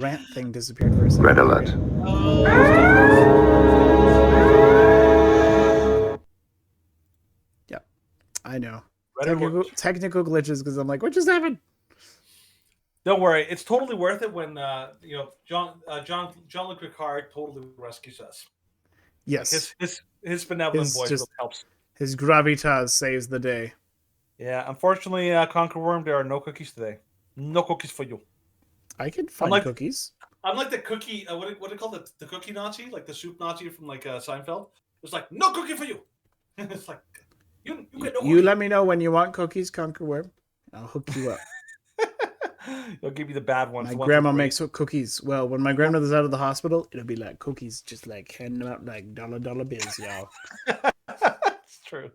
rant thing disappeared for a second. Red alert. Yeah, I know. Reddit Technical glitches because I'm like, what just happened? Don't worry, it's totally worth it when Jean-Luc Picard totally rescues us. Yes, Like his benevolent voice really helps. His gravitas saves the day. Yeah, unfortunately, Conquer Worm, there are no cookies today. No cookies for you. I can find cookies. I'm like the cookie. What do you call it? The cookie Nazi, like the soup Nazi from like Seinfeld. It's like no cookie for you. It's like you get no. You let me know when you want cookies, Conquer Worm. I'll hook you up. They'll give you the bad ones. My grandma makes cookies. Well, when my grandmother's out of the hospital, it'll be like cookies, just like handing them out like dollar bills, y'all. It's true.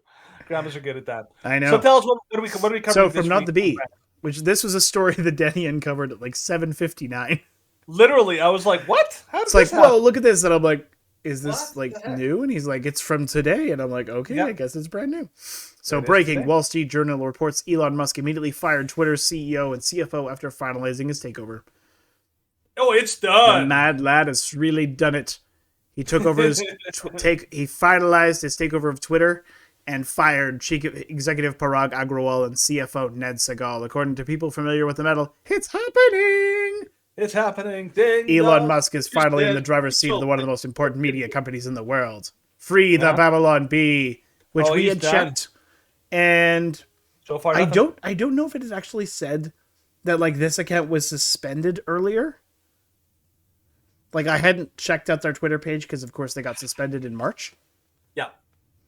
Grandmas are good at that. I know. So tell us what do we cover? So from Not the Bee, which this was a story that Denny uncovered at like 7:59. Literally, I was like, "What?" It's like, whoa, look at this, and I'm like, "Is this like new?" And he's like, "It's from today," and I'm like, "Okay, I guess it's brand new." So breaking: Wall Street Journal reports Elon Musk immediately fired Twitter's CEO and CFO after finalizing his takeover. Oh, it's done. The mad lad has really done it. He took over his he finalized his takeover of Twitter and fired Chief Executive Parag Agrawal and CFO Ned Segal. According to people familiar with the metal, it's happening. It's happening. Ding Elon dong. Musk is finally in the driver's seat of one of the most important media companies in the world. Free the Babylon Bee, which we had checked. And so far, I don't know if it has actually said that like this account was suspended earlier. Like I hadn't checked out their Twitter page because of course they got suspended in March. Yeah.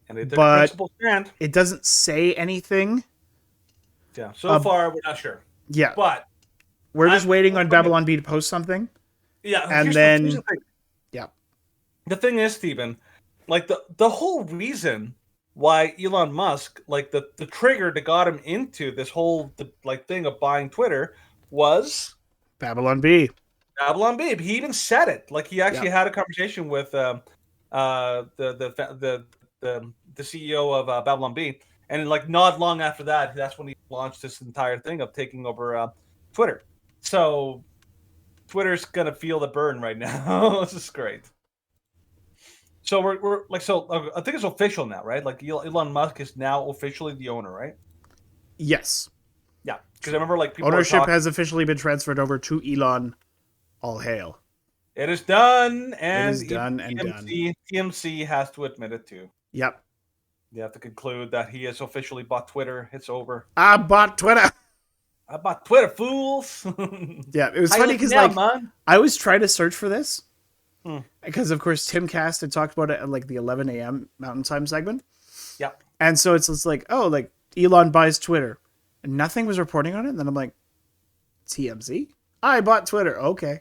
And they took but a principal stand. It doesn't say anything. Yeah. So far we're not sure. Yeah. But we're just waiting on Babylon Bee to post something. Yeah. And then the thing is, Stephen, like the whole reason why Elon Musk, like the trigger that got him into this whole thing of buying Twitter was Babylon Bee. Babylon Bee. He even said it. Like he actually had a conversation with the CEO of Babylon Bee, and like not long after that, that's when he launched this entire thing of taking over Twitter. So Twitter's gonna feel the burn right now. This is great. So we're like, I think it's official now, right? Like Elon Musk is now officially the owner, right? Yes. Yeah, because I remember like people ownership has officially been transferred over to Elon. All hail! It is done, and it is done and TMC has to admit it too. Yep. You have to conclude that he has officially bought Twitter. It's over. I bought Twitter. I bought Twitter, fools. Yeah, it was funny because I was trying to search for this. Because of course Tim Cast had talked about it at like the 11 a.m. Mountain Time segment. Yeah. And so it's like, oh, like Elon buys Twitter. And nothing was reporting on it. And then I'm like, TMZ? I bought Twitter. Okay.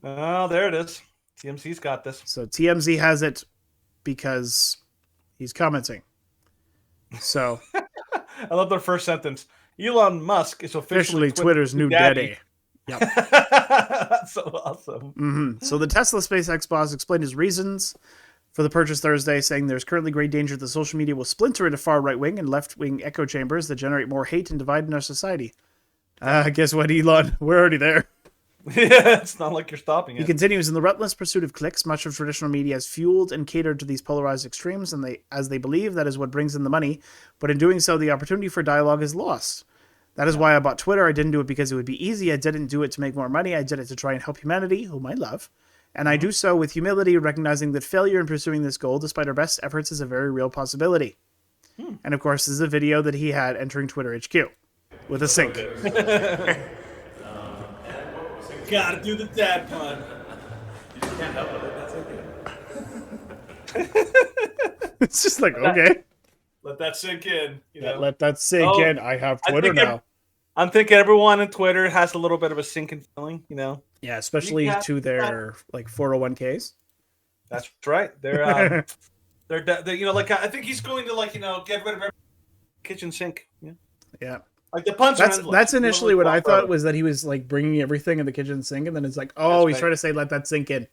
Oh, there it is. TMZ's got this. So TMZ has it because he's commenting. So I love their first sentence. Elon Musk is officially Twitter's new daddy. Yep. That's so awesome. Mm-hmm. So the Tesla SpaceX boss explained his reasons for the purchase Thursday, saying there's currently great danger that social media will splinter into far right-wing and left-wing echo chambers that generate more hate and divide in our society. Guess what, Elon? We're already there. Yeah, it's not like you're stopping it. He continues, in the relentless pursuit of clicks, much of traditional media has fueled and catered to these polarized extremes, and as they believe that is what brings in the money, but in doing so, the opportunity for dialogue is lost. That is why I bought Twitter. I didn't do it because it would be easy. I didn't do it to make more money. I did it to try and help humanity, whom I love. And I do so with humility, recognizing that failure in pursuing this goal, despite our best efforts, is a very real possibility. And of course, this is a video that he had entering Twitter HQ with a sync. Gotta do the dad pun. You just can't help it. It's just like, okay. Let that sink in. You know? Let that sink in. I have Twitter now. I'm thinking everyone on Twitter has a little bit of a sinking feeling, you know? Yeah, especially to their like 401ks. That's right. They're you know, like I think he's going to like, you know, get rid of every kitchen sink. Yeah. Yeah. Like the puns. That's initially what I thought was that he was like bringing everything in the kitchen sink, and then it's like, oh, he's trying to say let that sink in.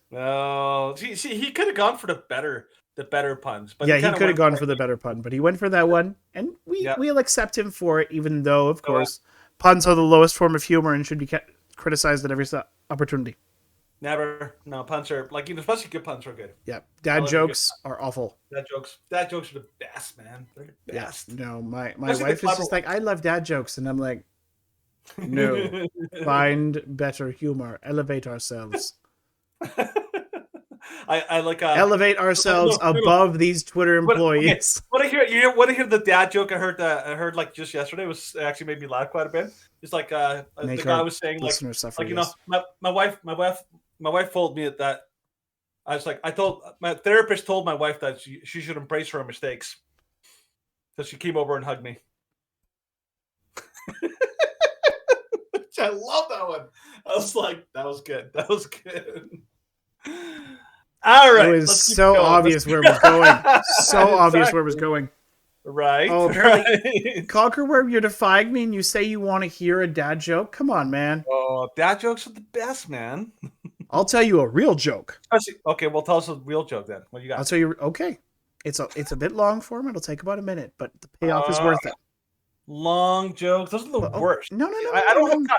No, see, he could have gone for the better puns. But yeah, he could have gone for the better pun, but he went for that one, and we'll accept him for it, even though, of course, puns are the lowest form of humor and should be criticized at every step. opportunity. Never. No, puns are like, especially good puns are good. Yeah, I dad love a good jokes are awful. dad jokes. Dad jokes are the best, man. They're the Yeah, best. no, my Especially the wife is clever just like, I love dad jokes, and I'm like, no, ones. find better humor, elevate ourselves, I like elevate no, ourselves no. above these Twitter What okay? employees. What I hear you want to hear the dad joke I heard like just yesterday was actually made me laugh quite a bit. It's like the Make guy our was saying listeners suffer. like Yes. my wife told me that I was like I told my therapist told my wife that she should embrace her mistakes. So she came over and hugged me. I love that one. I was like, that was good. That was good. All right, It was let's keep so going. obvious where it was going. So obvious where it was Exactly. going. Right. Oh, apparently, Right. Conqueror, you're defying me and you say you want to hear a dad joke? Come on, man. Oh, dad jokes are the best, man. I'll tell you a real joke. Okay, well, tell us a real joke then. What you I'll got? tell you, okay. It's a bit long form. It'll take about a minute, but the payoff is worth it. Long jokes. Those are the Oh, worst. no. I don't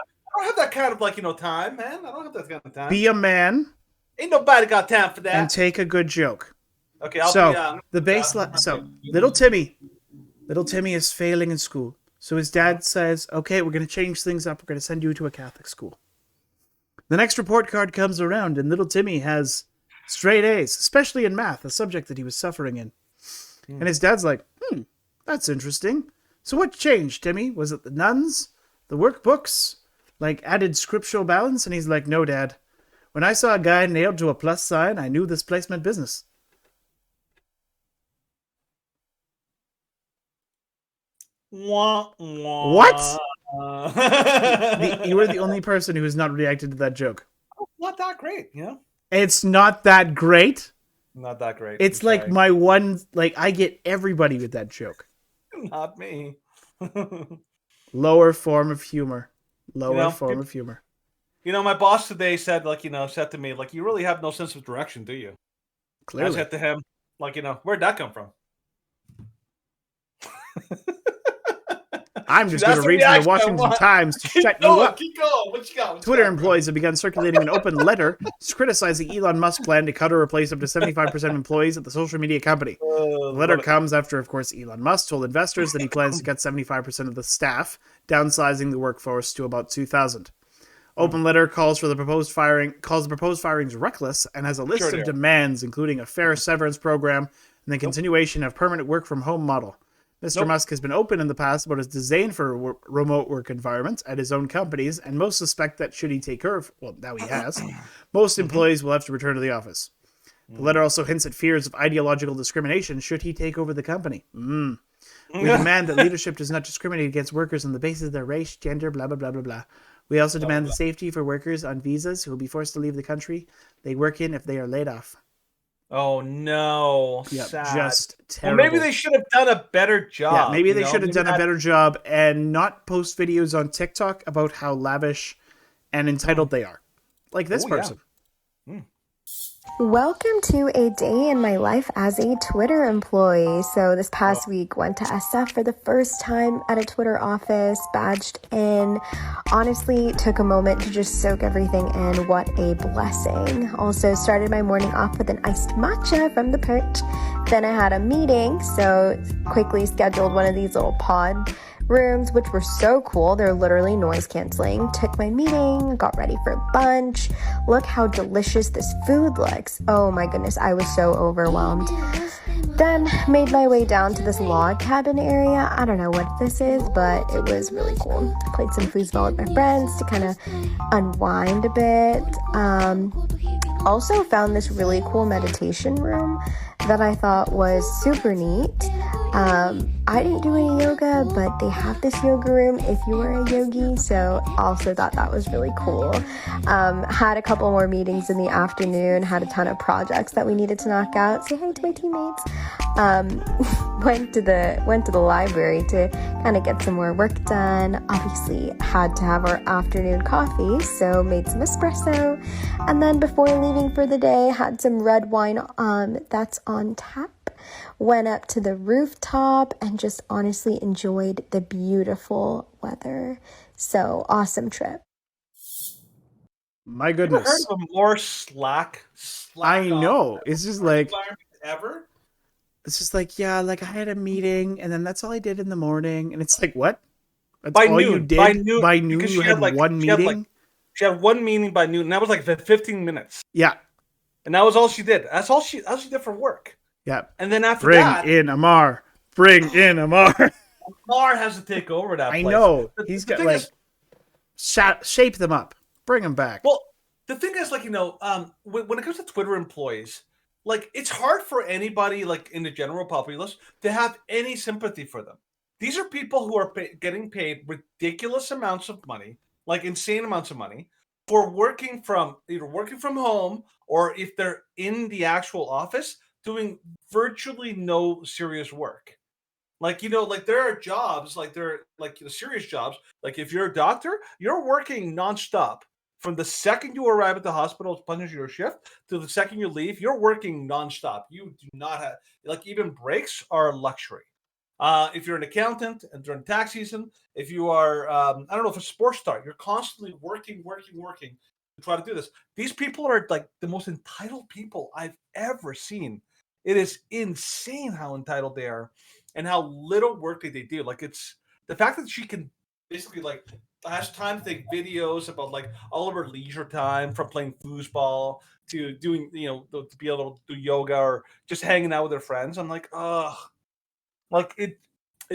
have that kind of like time, man. I don't have that kind of time. Be a man Ain't nobody got time for that. and take a good joke. Okay, I'll So be the baseline. So little Timmy is failing in school. So his dad says, "Okay, we're going to change things up. We're going to send you to a Catholic school." The next report card comes around, and little Timmy has straight A's, especially in math, a subject that he was suffering in. And his dad's like, that's interesting. So what changed, Timmy? Was it the nuns? The workbooks? Like added scriptural balance? And he's like, no, Dad. When I saw a guy nailed to a plus sign, I knew this place meant business. Wah, wah. What? You were the only person who has not reacted to that joke. Not that great, It's not that great. Not that great. It's I'm like sorry. my one, like I get everybody with that joke. Not me. Lower form of humor. Lower form You- of humor. My boss today said, said to me, like, you really have no sense of direction, do you? I Clearly. said to him, like, where'd that come from? I'm just That's going to the read from the reaction I Washington want. Times to Keep shut you going, up. keep going. What you got? Twitter employees have begun circulating an open letter criticizing Elon Musk's plan to cut or replace up to 75% of employees at the social media company. The letter comes after, of course, Elon Musk told investors that he plans to cut 75% of the staff, downsizing the workforce to about 2,000. Open letter calls the proposed firings reckless and has a list of demands, including a fair severance program and the continuation of permanent work from home model. Mr. Musk has been open in the past about his disdain for remote work environments at his own companies, and most suspect that should he take over, well, now he has, most employees will have to return to the office. The letter also hints at fears of ideological discrimination should he take over the company. We demand that leadership does not discriminate against workers on the basis of their race, gender, blah, blah, blah, blah, blah. We also demand the safety for workers on visas who will be forced to leave the country they work in if they are laid off. Oh no! Yeah, sad. just terrible. Well, maybe they should have done a better job. Yeah, maybe they should have done a better job and not post videos on TikTok about how lavish and entitled they are, like this person. Welcome to a day in my life as a Twitter employee. So this past week went to SF for the first time at a Twitter office, badged in. Honestly, took a moment to just soak everything in. What a blessing. Also started my morning off with an iced matcha from the perch. Then I had a meeting, so quickly scheduled one of these little pod rooms, which were so cool. They're literally noise canceling. Took my meeting, got ready for lunch. Look how delicious this food looks. Oh my goodness, I was so overwhelmed. Then made my way down to this log cabin area. I don't know what this is, but it was really cool. Played some foosball with my friends to kind of unwind a bit. Also found this really cool meditation room that I thought was super neat. I didn't do any yoga, but they have this yoga room if you are a yogi, so also thought that was really cool. Had a couple more meetings in the afternoon, had a ton of projects that we needed to knock out. Say hi to my teammates. Went to the library to kind of get some more work done. Obviously had to have our afternoon coffee, so made some espresso. And then before leaving for the day, had some red wine that's on tap. Went up to the rooftop and just honestly enjoyed the beautiful weather. So awesome trip. My You ever heard goodness. of a more slack I know. off It's just work like, environment ever? it's just like, yeah, like I had a meeting and then that's all I did in the morning. And it's like, what? That's By all you noon, by did? noon, By noon because you had one meeting? she had one meeting by noon, and that was like 15 minutes, Yeah. and that was all she did. That's all she did for work. Yeah. And then after Bring that, in Amar. Bring in Amar. Mar has to take over that I place. know. The, He's the got thing like is, shape them up. Bring them back. well, the thing is, like, when it comes to Twitter employees, like, it's hard for anybody, like, in the general populace to have any sympathy for them. These are people who are getting paid ridiculous amounts of money, like insane amounts of money, for either working from home, or if they're in the actual office, doing virtually no serious work. Like, like there are jobs, like serious jobs. Like if you're a doctor, you're working nonstop from the second you arrive at the hospital to finish your shift to the second you leave. You're working nonstop. You do not have, like, even breaks are a luxury. If you're an accountant and during tax season, if you are, I don't know, if a sports star, you're constantly working, working, working to try to do this. These people are like the most entitled people I've ever seen. It is insane how entitled they are and how little work they do. Like, it's the fact that she can basically, like, has time to take videos about, like, all of her leisure time, from playing foosball to doing, to be able to do yoga or just hanging out with her friends. I'm like, ugh, like, it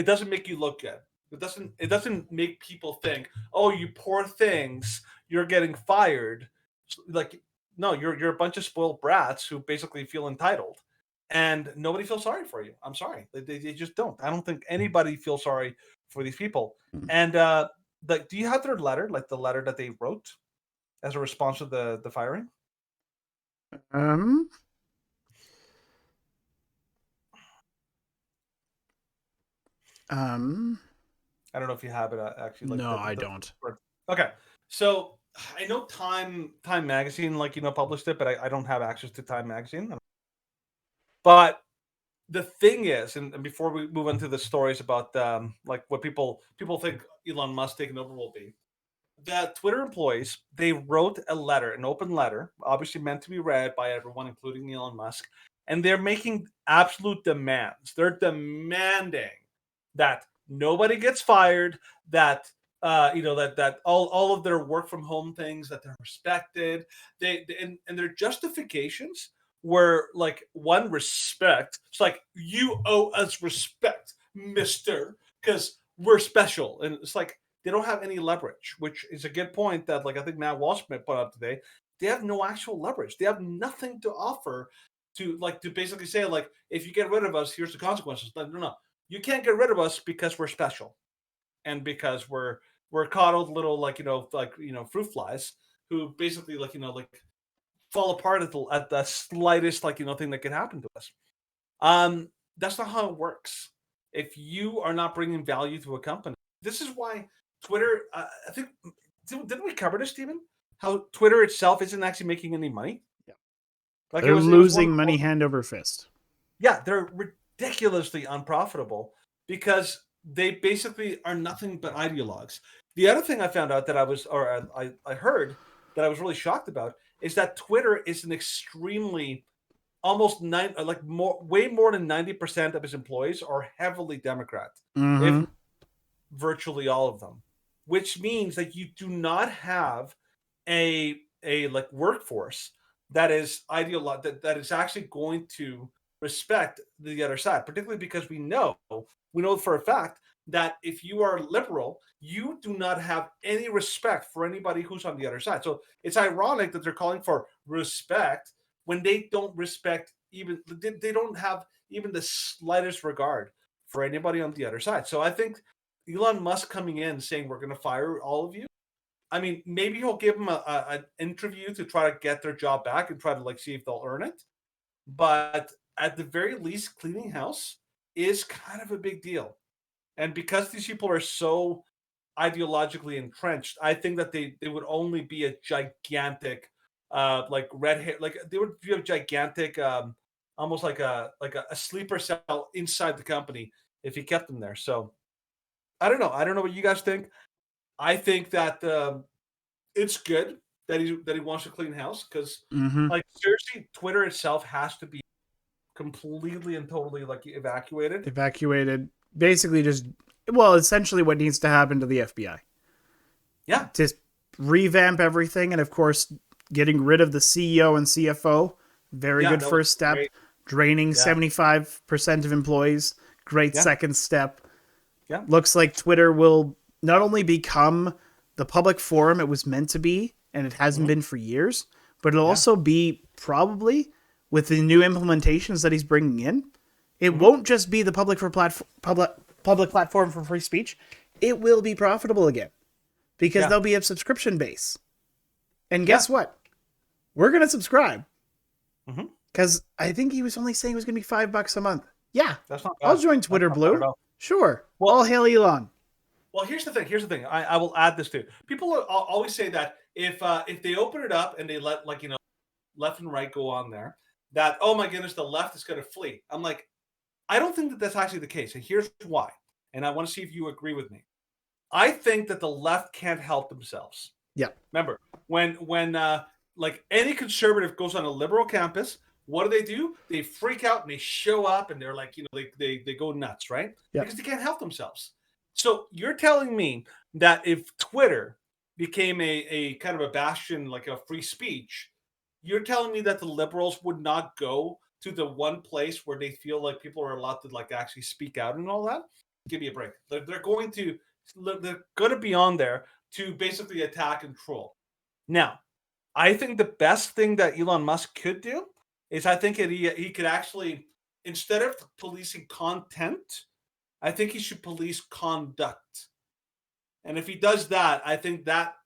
doesn't make you look good. It doesn't make people think, oh, you poor things, you're getting fired. Like, no, you're a bunch of spoiled brats who basically feel entitled, and nobody feels sorry for you. I'm sorry, they just don't. I don't think anybody feels sorry for these people. And do you have their letter, like the letter that they wrote as a response to the firing? Um, um, I don't know if you have it actually. Like no, I don't. okay, so I know Time Magazine, like, published it, but I don't have access to Time Magazine. But the thing is, and before we move into the stories about like what people think Elon Musk taking over will be, that Twitter employees, they wrote a letter, an open letter, obviously meant to be read by everyone, including Elon Musk, and they're making absolute demands. They're demanding that nobody gets fired, that that all of their work from home things, that they're respected. And their justifications were like, one, respect. It's like, you owe us respect, mister, because we're special. And it's like, they don't have any leverage, which is a good point that, like, I think Matt Walshman put up today. They have no actual leverage. They have nothing to offer to basically say, like, if you get rid of us, here's the consequences. Like, no, you can't get rid of us because we're special, and because we're coddled little, like, fruit flies who basically, like, like, fall apart at the slightest, like, thing that can happen to us. That's not how it works. If you are not bringing value to a company, this is why Twitter. I think, didn't we cover this, Stephen? How Twitter itself isn't actually making any money. Yeah. Like, They're it was one. losing money hand over fist. Yeah, they're ridiculously unprofitable because they basically are nothing but ideologues. The other thing I found out that I heard that I was really shocked about is that Twitter is an extremely, almost way more than 90% of his employees are heavily Democrat, if Mm-hmm. virtually all of them, which means that you do not have a like workforce that is that is actually going to respect the other side, particularly because we know for a fact that if you are liberal, you do not have any respect for anybody who's on the other side. So it's ironic that they're calling for respect when they don't respect, even they don't have even the slightest regard for anybody on the other side. So I think Elon Musk coming in saying we're going to fire all of you, I mean, maybe he'll give them an interview to try to get their job back and try to, like, see if they'll earn it. But at the very least, cleaning house is kind of a big deal. And because these people are so ideologically entrenched, I think that they would only be a gigantic, like, red hair, like, they would be a gigantic, almost like a sleeper cell inside the company if he kept them there. So I don't know. I don't know what you guys think. I think that it's good that he wants to clean house because, Mm-hmm. like, seriously, Twitter itself has to be completely and totally like evacuated. Evacuated. Basically, just essentially what needs to happen to the FBI. Yeah, Just revamp everything, and of course, getting rid of the CEO and CFO. Very yeah, good that was first step. great. Draining Yeah. 75% of employees. Great Yeah. second step. Yeah. Looks like Twitter will not only become the public forum it was meant to be, and it hasn't been for years, but it'll also be probably with the new implementations that he's bringing in. It won't just be the public platform for free speech. It will be profitable again because Yeah. there'll be a subscription base. And guess what? We're gonna subscribe Mhm. because I think he was only saying it was gonna be $5 a month. Yeah, That's not I'll bad. join That's Twitter not bad at Blue. all. Sure. Well- All hail Elon. Well, here's the thing. Here's the thing. I will add this too. People always say that if they open it up and they let, like, left and right go on there, that, oh my goodness, the left is going to flee. I'm like, I don't think that that's actually the case, and here's why. And I want to see if you agree with me. I think that the left can't help themselves. Yeah. Remember, when like any conservative goes on a liberal campus, what do? They freak out and they show up and they're like, they go nuts, right? Yeah. Because they can't help themselves. So you're telling me that if Twitter became a kind of a bastion, like a free speech, you're telling me that the liberals would not go to the one place where they feel like people are allowed to, like, actually speak out and all that? Give me a break. They're going to be on there to basically attack and troll. Now, I think the best thing that Elon Musk could do is, I think he could actually, instead of policing content, I think he should police conduct. And if he does that, I think that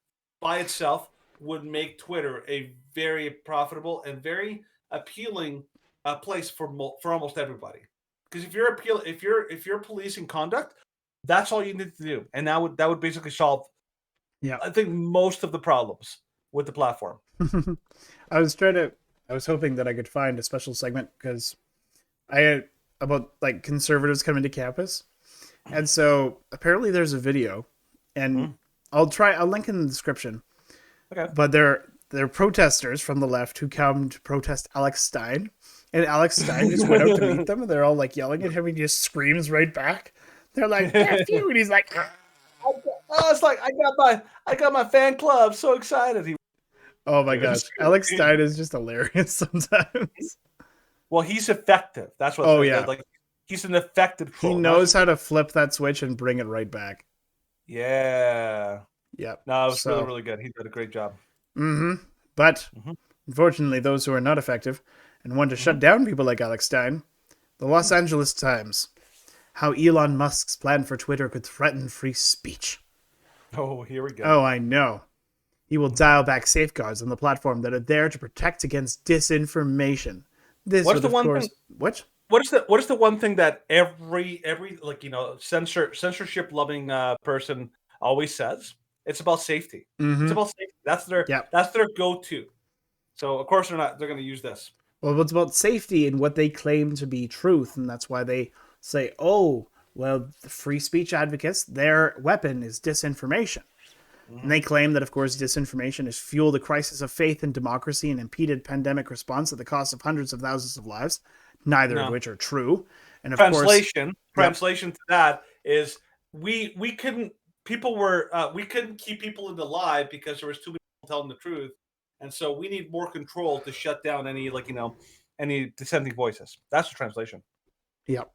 by itself would make Twitter a very profitable and very appealing place for almost everybody. Because if you're policing conduct, that's all you need to do, and that would basically solve, I think, most of the problems with the platform. I was hoping that I could find a special segment because I had about like conservatives coming to campus. And so apparently there's a video, and I'll link in the description. Okay. But they're protesters from the left who come to protest Alex Stein. And Alex Stein just went out to meet them, and they're all like yelling at him, and he just screams right back. They're like, F you, and he's like, oh, it's like, I got my fan club, so excited. Oh my gosh. Alex Stein is just hilarious sometimes. Well, he's effective. That's what. Oh, yeah. Like, he's an effective troll. He knows how to flip that switch and bring it right back. Yeah. Yep. No, it was really, really good. He did a great job. Mm-hmm. But unfortunately, those who are not effective and want to shut down people like Alex Stein, the Los Angeles Times, how Elon Musk's plan for Twitter could threaten free speech. Oh, here we go. Oh, I know. He will dial back safeguards on the platform that are there to protect against disinformation. What's the one thing? What? What is the one thing that every like, censorship loving person always says? It's about safety. Mm-hmm. It's about safety. That's their go-to. So of course they're going to use this. Well, it's about safety and what they claim to be truth, and that's why they say, "Oh, well, the free speech advocates, their weapon is disinformation." And they claim that, of course, disinformation has fueled a crisis of faith in democracy and impeded pandemic response at the cost of hundreds of thousands of lives, neither of which are true. And of translation to that is we couldn't keep people in the live because there was too many people telling the truth, and so we need more control to shut down any any dissenting voices. That's the translation. Yep.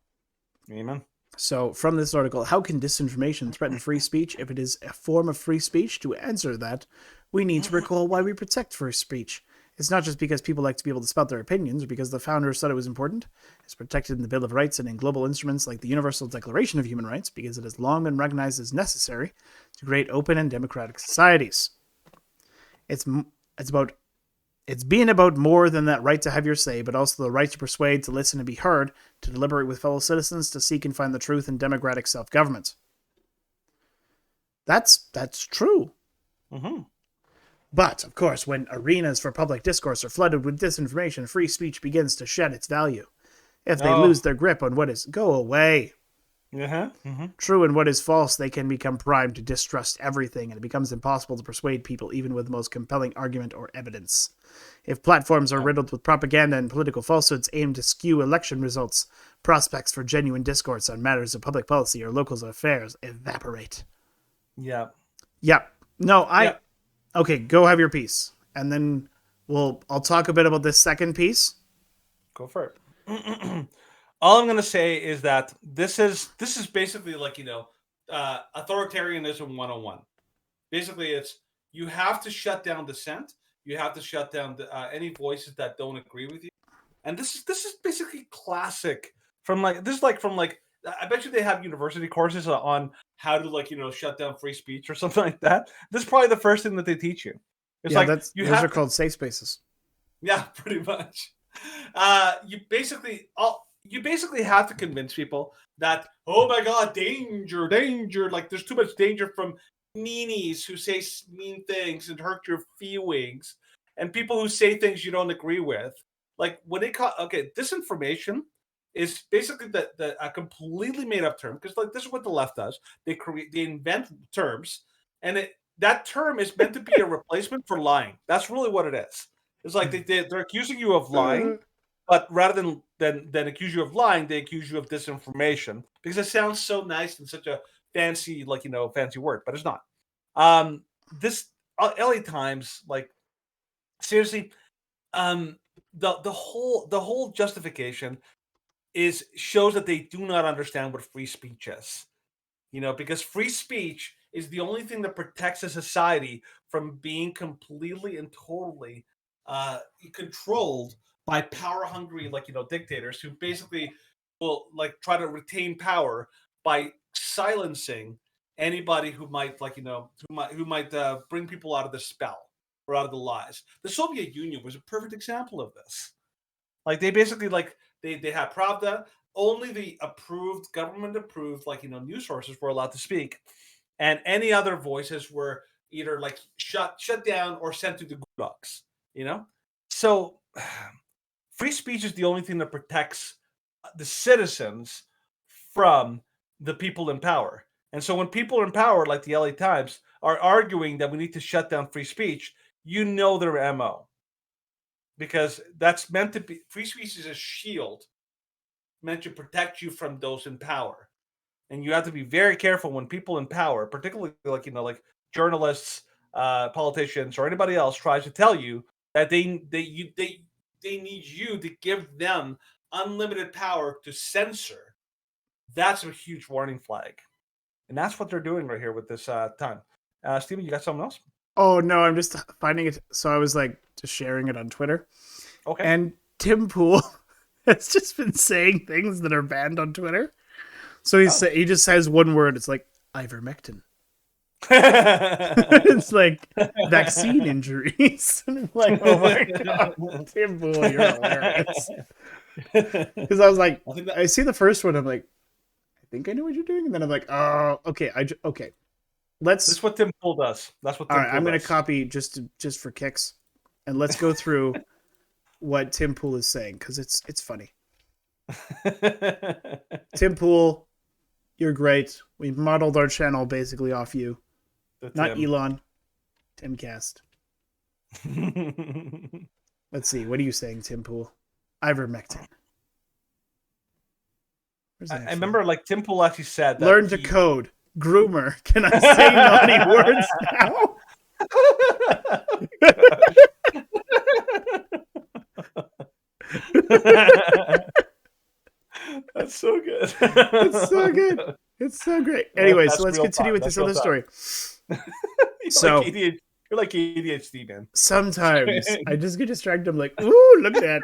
Amen. So, from this article, how can disinformation threaten free speech if it is a form of free speech? To answer that, we need to recall why we protect free speech. It's not just because people like to be able to spout their opinions or because the founders thought it was important. It's protected in the Bill of Rights and in global instruments like the Universal Declaration of Human Rights because it has long been recognized as necessary to create open and democratic societies. It's being about more than that right to have your say, but also the right to persuade, to listen and be heard, to deliberate with fellow citizens, to seek and find the truth in democratic self-government. That's true. Mm-hmm. But, of course, when arenas for public discourse are flooded with disinformation, free speech begins to shed its value. If they lose their grip on what is... Go away. True and what is false, they can become primed to distrust everything, and it becomes impossible to persuade people even with the most compelling argument or evidence. If platforms are riddled with propaganda and political falsehoods aimed to skew election results, prospects for genuine discourse on matters of public policy or local affairs evaporate. Yeah. Yep. No, Yeah. Okay, go have your piece. And then I'll talk a bit about this second piece. Go for it. All I'm going to say is that this is basically like, authoritarianism 101. Basically, it's you have to shut down dissent. You have to shut down any voices that don't agree with you. And this is basically classic from like I bet you they have university courses on how to shut down free speech or something like that. This is probably the first thing that they teach you. It's those are called safe spaces. Yeah, pretty much. You basically have to convince people that, oh my God, danger, danger. Like there's too much danger from meanies who say mean things and hurt your feelings, and people who say things you don't agree with. Like when they disinformation is basically a completely made up term, because like this is what the left does. They invent terms, and that term is meant to be a replacement for lying. That's really what it is. It's like they're accusing you of lying, but rather than accuse you of lying, they accuse you of disinformation because it sounds so nice and such a fancy fancy word, but it's not. This LA Times, like seriously, the whole justification shows that they do not understand what free speech is. Because free speech is the only thing that protects a society from being completely and totally controlled by power-hungry, dictators who basically will try to retain power by silencing anybody who might bring people out of the spell or out of the lies. The Soviet Union was a perfect example of this. Like they basically they had Pravda. Only the government approved news sources were allowed to speak, and any other voices were either shut down or sent to the gulags. So free speech is the only thing that protects the citizens from the people in power. And so when people in power, like the LA Times, are arguing that we need to shut down free speech, their MO. Because that's meant to be, free speech is a shield meant to protect you from those in power. And you have to be very careful when people in power, particularly like journalists, politicians, or anybody else tries to tell you that they need you to give them unlimited power to censor. That's a huge warning flag. And that's what they're doing right here with this time. Steven, you got something else? Oh, no, I'm just finding it. So I was just sharing it on Twitter. Okay. And Tim Pool has just been saying things that are banned on Twitter. So he just says one word. It's like ivermectin. It's like vaccine injuries. And I'm like, oh my God, Tim Pool, you're hilarious. Because I was like, I see the first one. I'm like, I think I know what you're doing. And then I'm like, oh, okay. Okay. This is what Tim Pool does. That's what Tim Pool does. I'm going to copy just for kicks. And let's go through what Tim Pool is saying, because it's funny. Tim Pool, you're great. We modeled our channel basically off you. Not Elon. Timcast. Let's see. What are you saying, Tim Pool? Ivermectin. I remember Tim Pool actually said that learn to code. Groomer. Can I say naughty words now? That's so good. It's so good. It's so great. Anyway, so let's continue with this other story. You're like ADHD, man. Sometimes I just get distracted. I'm like, ooh, look at that.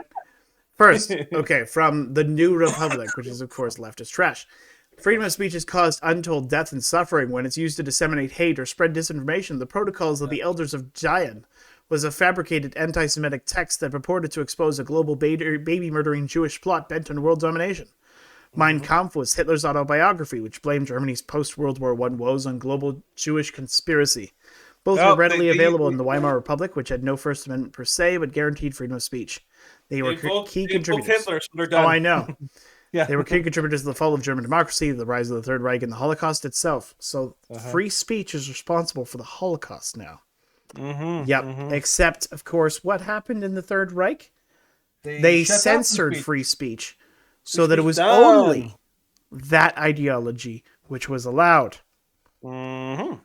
First, okay, from the New Republic, which is, of course, leftist trash. Freedom of speech has caused untold death and suffering when it's used to disseminate hate or spread disinformation. The Protocols of the Elders of Zion was a fabricated anti-Semitic text that purported to expose a global baby-murdering Jewish plot bent on world domination. Mein Kampf was Hitler's autobiography, which blamed Germany's post-World War I woes on global Jewish conspiracy. Both were readily available in the Weimar Republic, which had no First Amendment per se, but guaranteed freedom of speech. They were key contributors. Hitler, so they're done. Oh, I know. Yeah. They were key contributors to the fall of German democracy, the rise of the Third Reich, and the Holocaust itself. So free speech is responsible for the Holocaust now. Except, of course, what happened in the Third Reich? They shut down censored speech. free speech so that it speech was done. only that ideology which was allowed. Because,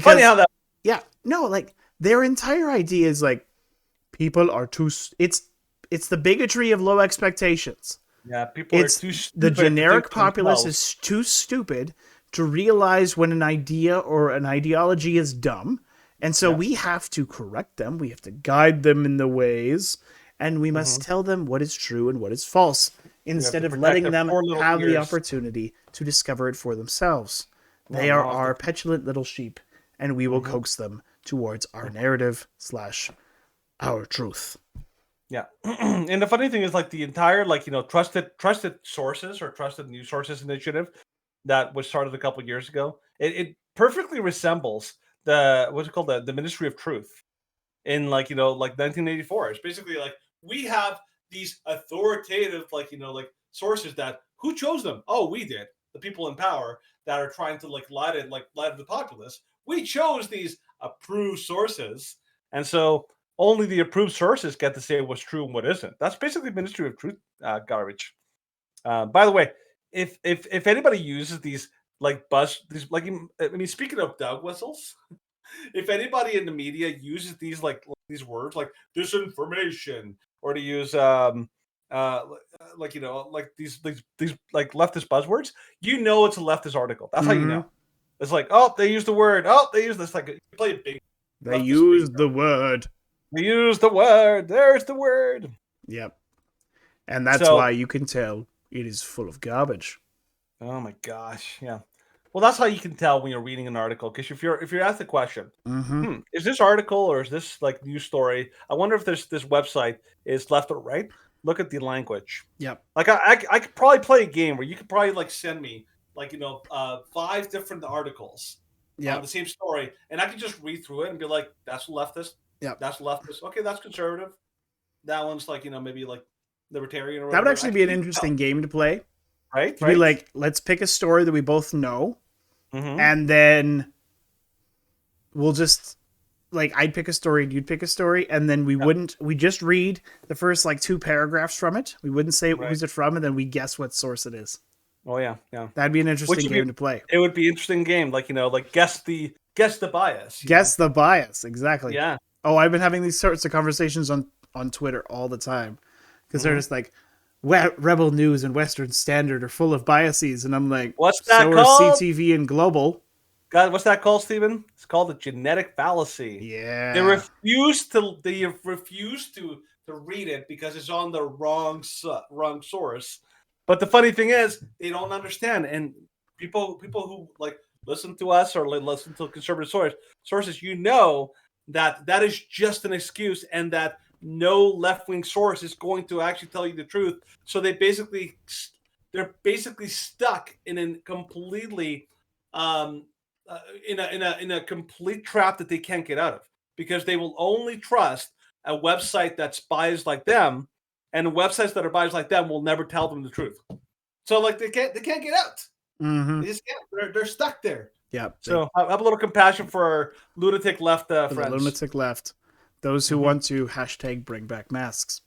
Funny how that. yeah, no, like their entire idea is like people are too. It's the bigotry of low expectations. Yeah, people It's are too stupid. the to generic think populace themselves. is too stupid to realize when an idea or an ideology is dumb, and so we have to correct them. We have to guide them in the ways, and we must tell them what is true and what is false, instead to of protect letting their them poor little have the ears. opportunity to discover it for themselves. They are our petulant little sheep, and we will coax them towards our narrative / our truth. Yeah, and the funny thing is, like the entire, like trusted sources or trusted news sources initiative that was started a couple years ago. It perfectly resembles the what's it called the Ministry of Truth in like 1984. It's basically like we have these authoritative like sources that who chose them? Oh, we did. The people in power that are trying to lie to the populace. We chose these approved sources, and so only the approved sources get to say what's true and what isn't. That's basically Ministry of Truth garbage. By the way, if anybody uses these speaking of dog whistles, if anybody in the media uses these words like disinformation or to use these like leftist buzzwords, it's a leftist article. That's how you know. It's like, oh, they use the word. Oh, they use this. Like you play a big. They use the word. They use the word. There's the word. Yep. And that's why you can tell it is full of garbage. Oh my gosh, yeah. Well, that's how you can tell when you're reading an article. Because if you're asked the question, is this article or is this like news story? I wonder if this website is left or right. Look at the language. Yep. Like I could probably play a game where you could probably send me 5 different articles on the same story, and I could just read through it and be like, that's leftist. Yeah. That's leftist. Okay, that's conservative. That one's maybe libertarian or whatever. That would actually be an interesting game to play. Right? To be like, let's pick a story that we both know, and then we'll just I'd pick a story and you'd pick a story, and then we just read the first 2 paragraphs from it. We wouldn't say who's it from, and then we guess what source it is. Oh yeah. That'd be an interesting game to play. It would be an interesting game, guess the bias. Guess the bias, exactly. Yeah. Oh, I've been having these sorts of conversations on Twitter all the time, because they're just like, Rebel News and Western Standard are full of biases, and I'm like, what's that so called? Are CTV and Global. God, what's that called, Stephen? It's called the genetic fallacy. Yeah. They refuse to read it because it's on the wrong source. But the funny thing is, they don't understand. And people who listen to us or listen to conservative sources, that is just an excuse, and that no left-wing source is going to actually tell you the truth. So they're basically stuck in a completely in a complete trap that they can't get out of, because they will only trust a website that's biased like them, and websites that are biased like them will never tell them the truth. So they can't get out. They just can't. They're stuck there. Yeah. So have a little compassion for our lunatic left friends. The lunatic left. Those who want to #bring back masks.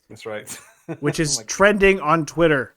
That's right. Which is trending on Twitter.